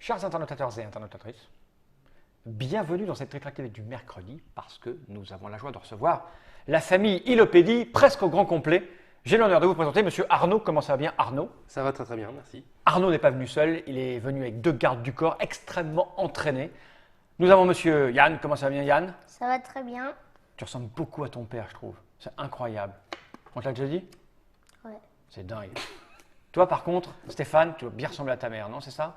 Chers internautateurs et internautatrices, bienvenue dans cette rétroactivité du mercredi parce que nous avons la joie de recevoir la famille Ilopédie presque au grand complet. J'ai l'honneur de vous présenter Monsieur Arnaud. Comment ça va bien, Arnaud? Ça va très très bien, merci. Arnaud n'est pas venu seul, il est venu avec deux gardes du corps extrêmement entraînés. Nous avons Monsieur Yann. Comment ça va bien, Yann? Ça va très bien. Tu ressembles beaucoup à ton père, je trouve. C'est incroyable. On te l'a déjà dit? Ouais. C'est dingue. Toi, par contre, Stéphane, tu dois bien ressembler à ta mère, non? C'est ça?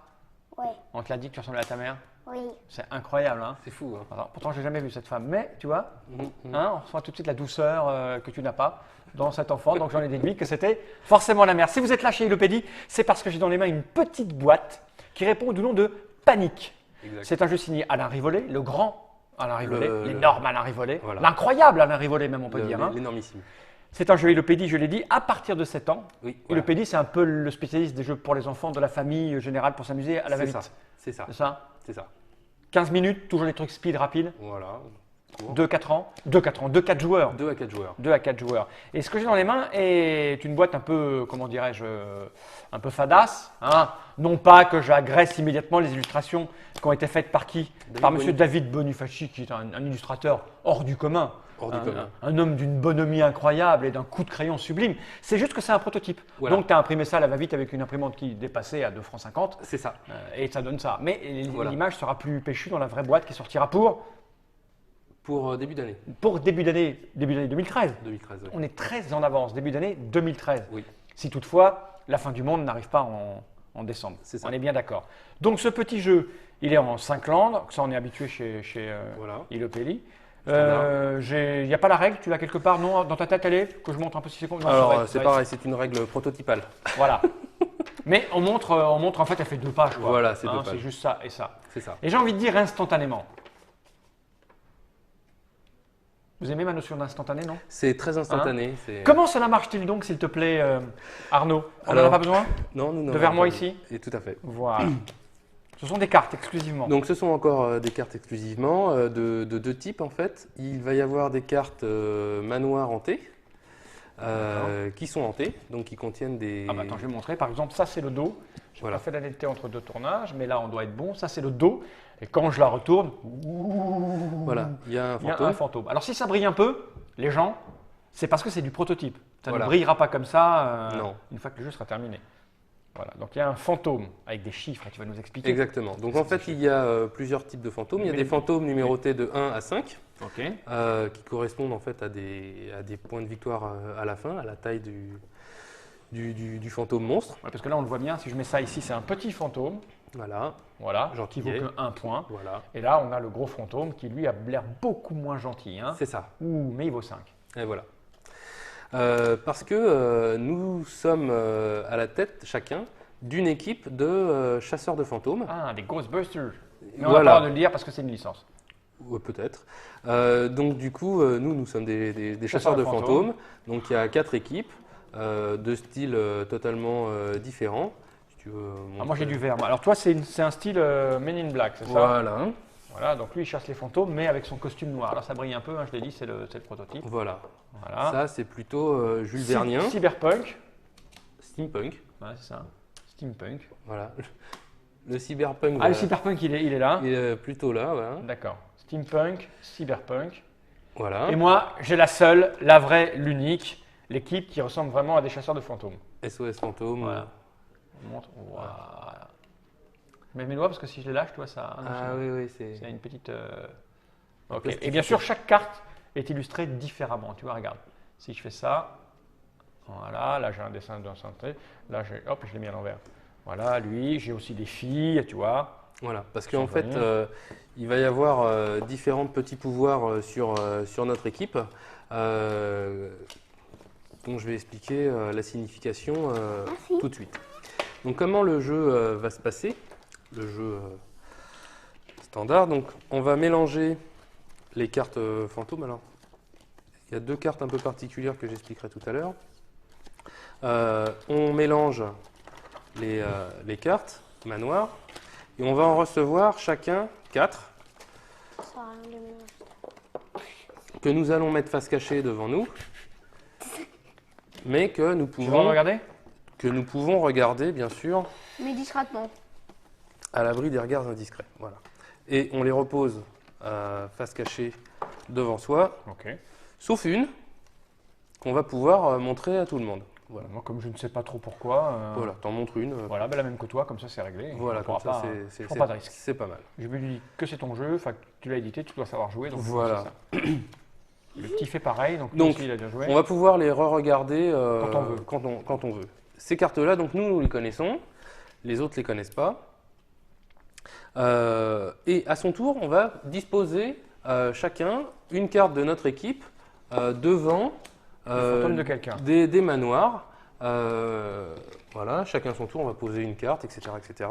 Ouais. On te l'a dit que tu ressemblais à ta mère? Oui. C'est incroyable, hein? C'est fou, hein. Alors, pourtant, je n'ai jamais vu cette femme. Mais, tu vois, Mhm. hein, on ressent tout de suite la douceur que tu n'as pas dans cet enfant. Donc, j'en ai déduit que c'était forcément la mère. Si vous êtes là chez Ilopédie, c'est parce que j'ai dans les mains une petite boîte qui répond au nom de Panique. Exact. C'est un jeu signé Alain Rivollet, le grand Alain Rivollet, l'énorme Alain Rivollet, Voilà. l'incroyable Alain Rivollet même, on peut dire. Hein. L'énormissime. C'est un jeu Ilopédie, je l'ai dit, à partir de 7 ans. Oui, voilà. Ilopédie, c'est un peu le spécialiste des jeux pour les enfants de la famille générale pour s'amuser à la C'est va-vite. ça. C'est ça. C'est ça? C'est ça. 15 minutes, toujours des trucs speed rapides. Voilà. Court. 2-4 ans. 2-4 ans, 2-4 joueurs. 2 à 4 joueurs. 2 à 4 joueurs. Et ce que j'ai dans les mains est une boîte un peu, comment dirais-je, un peu fadasse. Hein. Non pas que j'agresse immédiatement les illustrations qui ont été faites par qui? Par monsieur David Bonifaci, qui est un illustrateur hors du commun. Hors du commun. Un homme d'une bonhomie incroyable et d'un coup de crayon sublime. C'est juste que c'est un prototype. Voilà. Donc tu as imprimé ça à la va-vite avec une imprimante qui dépassait à 2,50 francs. C'est ça. Et ça donne ça. Mais Voilà. l'image sera plus péchue dans la vraie boîte qui sortira pour Début d'année. début d'année 2013. 2013, oui. On est très en avance, début d'année 2013. Oui. Si toutefois, la fin du monde n'arrive pas en décembre. C'est ça. On est bien d'accord. Donc ce petit jeu, il est en 5 langues. Ça, on est habitué chez Voilà. Ilopédie. Standard. Il n'y a pas la règle, tu l'as quelque part, non? Dans ta tête, elle est? Que je montre un peu si c'est con. Non, Alors, ça va c'est être- pareil, c'est une règle prototypale. Voilà. Mais on montre, en fait, elle fait 2 pages. Quoi. Voilà, c'est 2 C'est pages. juste ça et ça. C'est ça. Et j'ai envie de dire instantanément. Vous aimez ma notion d'instantané, non? C'est très instantané. c'est- Comment cela marche-t-il donc, s'il te plaît, Arnaud? On n'en a Alors, pas besoin? Non, nous n'en Devers avons moi pas ici? vu. Et tout à fait. Voilà. Ce sont des cartes exclusivement. Donc ce sont encore des cartes exclusivement de deux types en fait. Il va y avoir des cartes manoir hantées qui sont hantées, donc qui contiennent des... Ah bah attends, je vais montrer. Par exemple, ça c'est le dos. J'ai Voilà. pas fait la netteté entre deux tournages, mais là on doit être bon. Ça c'est le dos. Et quand je la retourne, Voilà, il y a un il y a fantôme. un fantôme. Alors si ça brille un peu, les gens, c'est parce que c'est du prototype. Ça Voilà. ne brillera pas comme ça Non. une fois que le jeu sera terminé. Voilà, donc il y a un fantôme avec des chiffres et tu vas nous expliquer. Exactement. Donc en fait, il y a plusieurs types de fantômes. Il y a des fantômes numérotés de 1 à 5 Ok. qui correspondent en fait à des points de victoire à la fin, à la taille du fantôme monstre. Ouais, parce que là on le voit bien, si je mets ça ici, c'est un petit fantôme. Voilà, Voilà, qui Gentillet. vaut que 1 point. voilà. Et là, on a le gros fantôme qui, lui, a l'air beaucoup moins gentil. Hein. C'est ça. Ouh, mais il vaut 5. Et voilà. Parce que nous sommes à la tête chacun d'une équipe de chasseurs de fantômes. Ah, des Ghostbusters. Mais on Voilà. n'a pas le droit de le dire parce que c'est une licence. Peut-être. Donc du coup, nous sommes des chasseurs de fantômes. Donc il y a 4 équipes de styles totalement différents. Si tu veux Ah, moi, montrer. j'ai du vert. Alors, toi, c'est un style Men in Black, c'est ça? Voilà. Voilà, donc lui, il chasse les fantômes, mais avec son costume noir. Alors, ça brille un peu, hein, je l'ai dit, c'est le prototype. Voilà. Voilà. Ça, c'est plutôt Jules Vernien. Cyberpunk. Steampunk. Ouais, c'est ça. Steampunk. Voilà. Le cyberpunk. Ah, voilà. le cyberpunk, il est là. Il est plutôt là. Voilà. D'accord. Steampunk, cyberpunk. Voilà. Et moi, j'ai la seule, la vraie, l'unique, l'équipe qui ressemble vraiment à des chasseurs de fantômes. SOS fantôme. Voilà. On montre. Voilà. Je mets mes doigts parce que si je les lâche, tu vois, ça. Ah oui, oui, c'est. Il y a une petite. Un Ok. plastique. Et bien sûr, chaque carte est illustrée différemment. Tu vois, regarde. Si je fais ça, voilà, là j'ai un dessin d'un synthé. Là, hop, je l'ai mis à l'envers. Voilà, lui, j'ai aussi des filles, tu vois. Voilà, parce Sans qu'en fait, venir. il va y avoir différents petits pouvoirs sur notre équipe. Donc je vais expliquer la signification Merci. tout de suite. Donc comment le jeu va se passer? Le jeu standard. Donc on va mélanger les cartes fantômes. Alors, il y a 2 cartes un peu particulières que j'expliquerai tout à l'heure. On mélange les cartes manoir et on va en recevoir chacun 4 Ça sert à rien de mélanger. que nous allons mettre face cachée devant nous, mais que nous Tu veux regarder? pouvons regarder bien sûr Mais discrètement. à l'abri des regards indiscrets. Voilà. Et on les repose face cachée devant soi, Ok. sauf une qu'on va pouvoir montrer à tout le monde. Voilà. Moi, comme je ne sais pas trop pourquoi, Voilà, t'en montres une. voilà, ben la même que toi, comme ça c'est réglé. Voilà, On comme pourra ça, pas, c'est je prends pas de risque. c'est pas mal. Je lui dis que c'est ton jeu, enfin que tu l'as édité, tu dois savoir jouer. Donc Voilà. c'est ça. Le petit fait pareil, donc, Donc, lui aussi, il a bien joué. On va pouvoir les re-regarder Quand on veut. quand on veut. Ces cartes-là, donc nous les connaissons, les autres ne les connaissent pas. Et à son tour, on va disposer chacun une carte de notre équipe devant fantôme de quelqu'un. des manoirs. Voilà, chacun à son tour, on va poser une carte, etc. etc.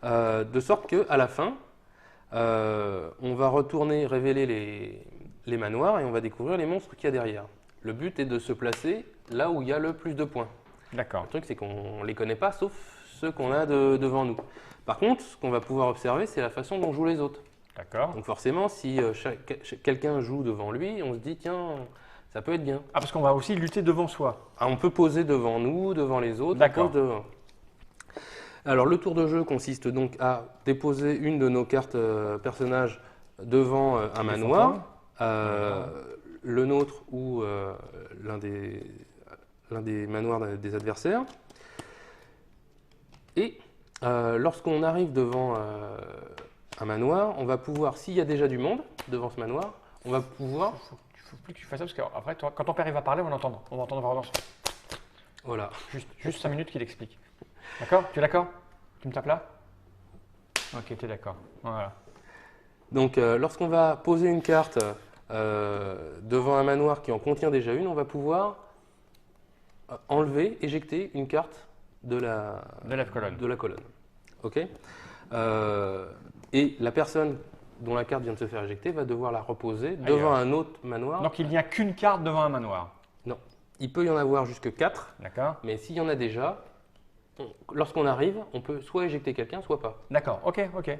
De sorte qu'à la fin, on va retourner, révéler les manoirs et on va découvrir les monstres qu'il y a derrière. Le but est de se placer là où il y a le plus de points. D'accord. Le truc, c'est qu'on ne les connaît pas, sauf ceux qu'on a devant nous. Par contre, ce qu'on va pouvoir observer, c'est la façon dont jouent les autres. D'accord. Donc forcément, si quelqu'un joue devant lui, on se dit, tiens, ça peut être bien. Ah, parce qu'on va aussi lutter devant soi. Ah, on peut poser devant nous, devant les autres. D'accord. on pose devant. Alors, le tour de jeu consiste donc à déposer une de nos cartes personnages devant un manoir, le nôtre ou l'un des manoirs des adversaires. Et lorsqu'on arrive devant un manoir, on va pouvoir, s'il y a déjà du monde devant ce manoir, on va pouvoir... Il faut plus que tu fasses ça parce qu'après, quand ton père il va parler, on va l'entendre. On va entendre vraiment. Voilà. Juste 5 minutes qu'il explique. D'accord? Tu es d'accord? Tu me tapes là? Ok, tu es d'accord. Voilà. Donc, lorsqu'on va poser une carte devant un manoir qui en contient déjà une, on va pouvoir enlever, éjecter une carte de la colonne. Ok. Et la personne dont la carte vient de se faire éjecter va devoir la reposer devant un autre manoir. Donc il n'y a qu'une carte devant un manoir. Non. Il peut y en avoir jusque 4, D'accord. mais s'il y en a déjà, lorsqu'on arrive, on peut soit éjecter quelqu'un, soit pas. D'accord, ok, ok.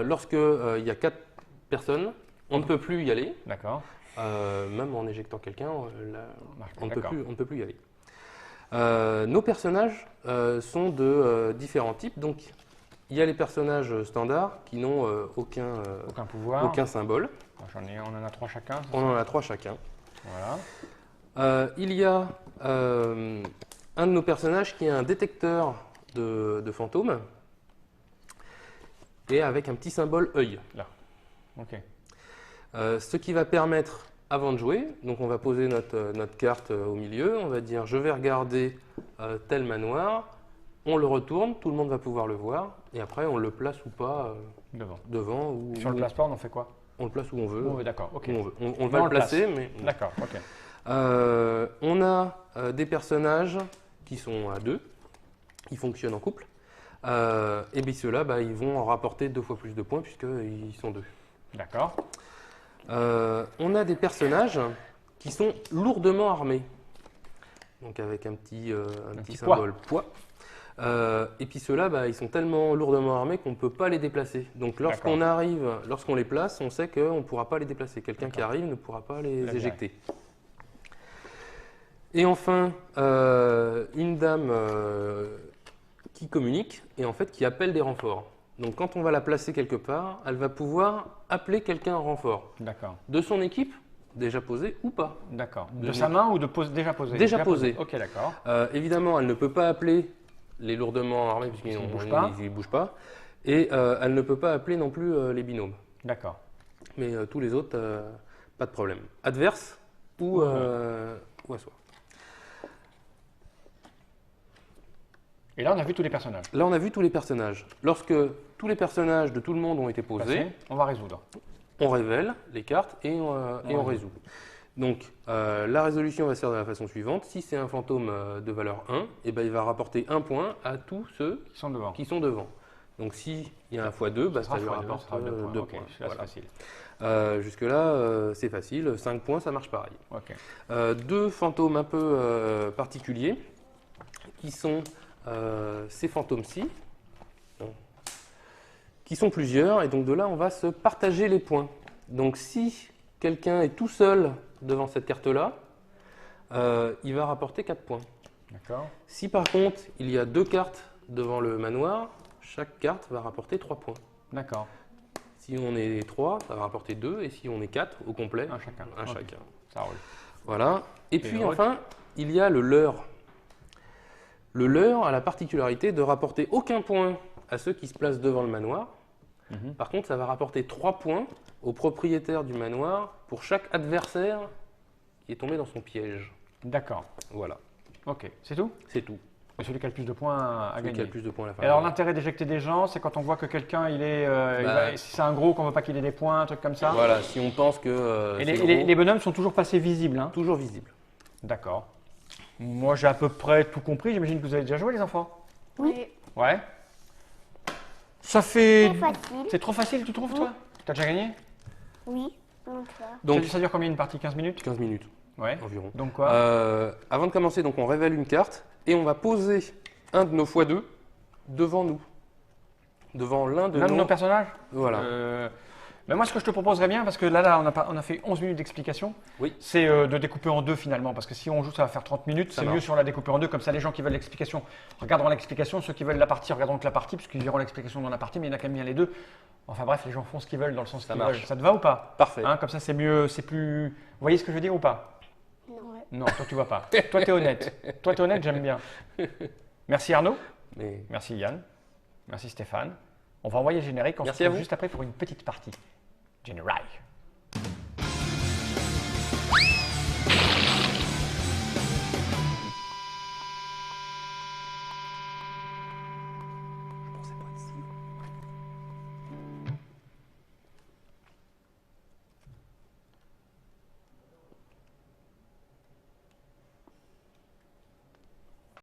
Lorsque il y a 4 personnes, on ne peut plus y aller. D'accord. Même en éjectant quelqu'un, on ne peut plus y aller. Nos personnages sont de différents types. Donc, il y a les personnages standards qui n'ont aucun pouvoir. aucun symbole. On en a 3 chacun. On en a 3 chacun. Voilà. Il y a un de nos personnages qui a un détecteur de fantômes et avec un petit symbole œil. Là. Ok. Ce qui va permettre, avant de jouer, donc on va poser notre carte au milieu, on va dire je vais regarder tel manoir, on le retourne, tout le monde va pouvoir le voir, et après on le place ou pas devant. Ou, sur le placement, on en fait quoi? On le place où on veut. D'accord, ok. Où on veut. On va le placer, mais... D'accord, ok. On a des personnages qui sont à 2, qui fonctionnent en couple, et bien ceux-là, ils vont en rapporter 2 fois plus de points puisqu'ils sont 2. D'accord. On a des personnages qui sont lourdement armés, donc avec un petit symbole poids. Et puis ceux-là, ils sont tellement lourdement armés qu'on ne peut pas les déplacer. Donc lorsqu'on les place, on sait qu'on ne pourra pas les déplacer. Quelqu'un qui arrive ne pourra pas les éjecter. Et enfin, une dame qui communique et en fait qui appelle des renforts. Donc quand on va la placer quelque part, elle va pouvoir appeler quelqu'un en renfort. D'accord. De son équipe, déjà posé ou pas. D'accord. De sa main ou déjà posé? Déjà posé. Ok, d'accord. Évidemment, elle ne peut pas appeler les lourdement armés puisqu'ils ne bougent pas. Et elle ne peut pas appeler non plus les binômes. D'accord. Mais tous les autres, pas de problème. Adverse ou à soi. Et là, on a vu tous les personnages. Là, on a vu tous les personnages. Lorsque tous les personnages de tout le monde ont été posés, on va résoudre. On révèle les cartes et on résout. Donc, la résolution va se faire de la façon suivante. Si c'est un fantôme de valeur 1, il va rapporter 1 point à tous ceux qui sont devant. Donc, s'il y a un x2, ça lui rapporte 2 points. C'est facile. Jusque-là, c'est facile. 5 points, ça marche pareil. Okay. 2 fantômes un peu particuliers qui sont ces fantômes-ci, qui sont plusieurs. Et donc, de là, on va se partager les points. Donc, si quelqu'un est tout seul devant cette carte-là, il va rapporter 4 points. D'accord. Si par contre, il y a 2 cartes devant le manoir, chaque carte va rapporter 3 points. D'accord. Si on est 3, ça va rapporter 2. Et si on est 4 au complet, Un chacun. un Ok. chacun. Ça roule. Voilà. Et Et puis le enfin, il y a le leurre. Le leurre a la particularité de rapporter aucun point à ceux qui se placent devant le manoir. Mhm. Par contre, ça va rapporter 3 points au propriétaire du manoir pour chaque adversaire qui est tombé dans son piège. D'accord. Voilà, Ok. C'est tout? c'est tout. Et celui qui a le plus de points à Celui qui a gagner. le plus de points à la fin. Et alors l'intérêt d'éjecter des gens, c'est quand on voit que quelqu'un, il est, si c'est un gros, qu'on veut pas qu'il ait des points, un truc comme ça. Voilà, si on pense que Et c'est les, gros, les bonhommes sont toujours passés visibles. Hein. toujours visible. D'accord. Moi, j'ai à peu près tout compris. J'imagine que vous avez déjà joué, les enfants. Oui. Ouais. Ça fait. C'est facile. C'est trop facile, tu trouves, toi? T'as déjà gagné? Oui. Donc là. Donc, Ça dure combien une partie? 15 minutes? 15 minutes Ouais. environ. Donc quoi? Avant de commencer, donc, on révèle une carte et on va poser un de nos x2 devant nous. Devant l'un de L'un de nos... nos personnages? Voilà. Mais moi, ce que je te proposerais bien, parce que là on a fait 11 minutes d'explication, Oui. c'est de découper en deux finalement. Parce que si on joue, ça va faire 30 minutes. Ça C'est mieux marche. si on la découper en deux. Comme ça, les gens qui veulent l'explication regarderont l'explication. Ceux qui veulent la partie regarderont que la partie, puisqu'ils verront l'explication dans la partie. Mais il y en a quand même bien les deux. Enfin bref, les gens font ce qu'ils veulent dans le sens Ça qu'ils marche. veulent. Ça te va ou pas? Parfait. Hein, comme ça, c'est mieux, c'est plus. Vous voyez ce que je veux dire ou pas? Non. Non, toi, tu vois pas. Toi, tu es honnête. Toi, tu es honnête, j'aime bien. Merci Arnaud. Mais... Merci Yann. Merci Stéphane. On va envoyer le générique. On se Merci à retrouve vous. juste après pour une petite partie. Générique.